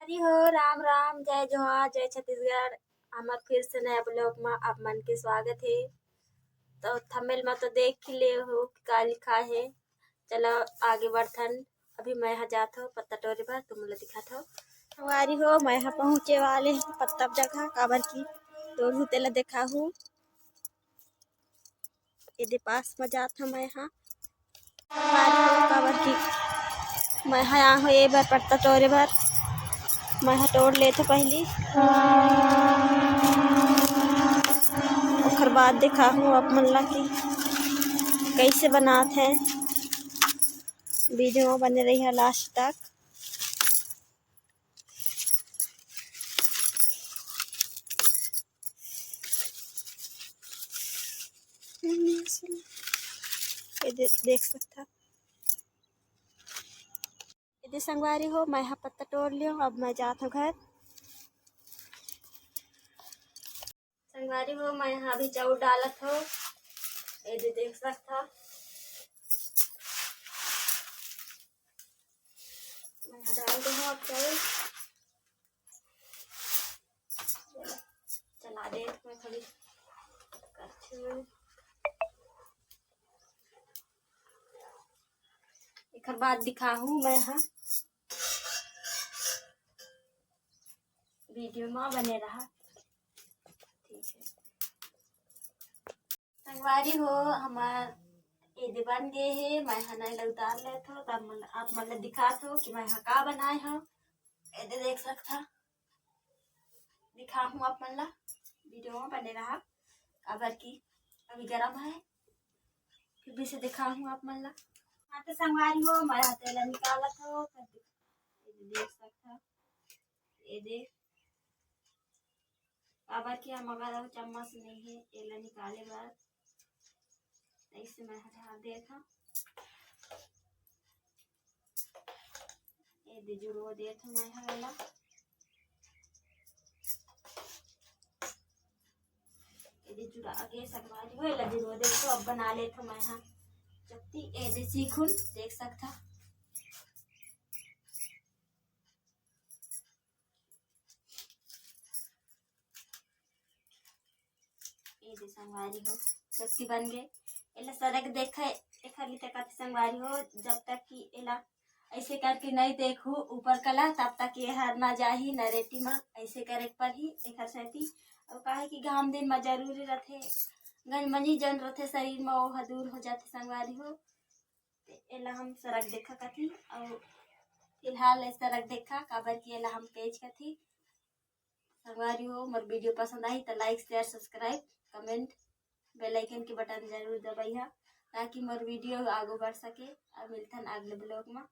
हरी हो राम राम जय जोहार जय छत्तीसगढ़। हमार फिर से नया ब्लॉग में आप मन के स्वागत है। तो थंबनेल में तो देख ही ले हो का लिखा है। चलो आगे बढ़थन। अभी मैं यहाँ जात हो पत्ता टोरे पर तुम लोग दिखात हो। हमारी हो मैं यहाँ पहुँचे वाले पत्ता जगह काबर की तोड़ू तेला देखा हूँ ये पास में जात हूँ मैं यहाँ हमारी हो काबर की मैं यहाँ हो ये बार पत्ता टोरे बार मैं टोड़ लेते पहली और बाद दिखा हूँ आप मन ला की कैसे बनाते हैं। वीडियो बने रही है लास्ट तक। ये देख सकता यदि संगवारी हो मैं यहाँ पत्ता तोड़ लियो। अब मैं जात हूँ घर। संगवारी हो मैं यहाँ अभी चाउर डालत हो ये देख सकता। मैं यहाँ डाल दूँ अब चाउर चला दे मैं थोड़ी एक बाद दिखा हूँ मैं यहाँ वीडियो में बने रहा। ठीक है संगवारी हो हमार ये बन गए है। मैं हना उतार ले थो तब आप मतलब दिखा थो कि मैं यहाँ का बनाए हो ये देख सकता। दिखा हूँ आप मन ला वीडियो में बने रहा काबर की अभी गरम है फिर भी से दिखा हूँ आप मन ला। हाँ तो संगवारी हो मैं तेला निकालत हो देख सकता। ये देख काबर की हमारा चम्मच नहीं है एला निकाले बार ऐसे मैं हटा दे था। ये दे जुड़ो दे था मैं हला ये जुड़ा आगे संगवारी हो एला जुड़ो दे तो अब बना ले तो मैं यहाँ चपटी ये दे सीखून देख सकता। ये दे संगवारी हो चपटी बन गए एला सड़क देखा एक हाली तक संगवारी हो जब तक कि एला ऐसे करके नहीं देखू ऊपर कला तब तक ये हर ना जाही न रेती में ऐसे करे पर ही एक सहती और कहे कि घाम दिन में जरूरी रथे गंजमनी जन रथे शरीर में वो दूर हो जाते संगवारी हो। एला हम सड़क देखा कथी और फिलहाल सड़क देखा काबर की एला हम पेज कथी संगवारी हो। मोर वीडियो पसंद आई तो like share subscribe comment bell icon के बटन जरूर दबाइहा ताकि मोर वीडियो आगे बढ़ सके और मिलथन अगले ब्लॉग में।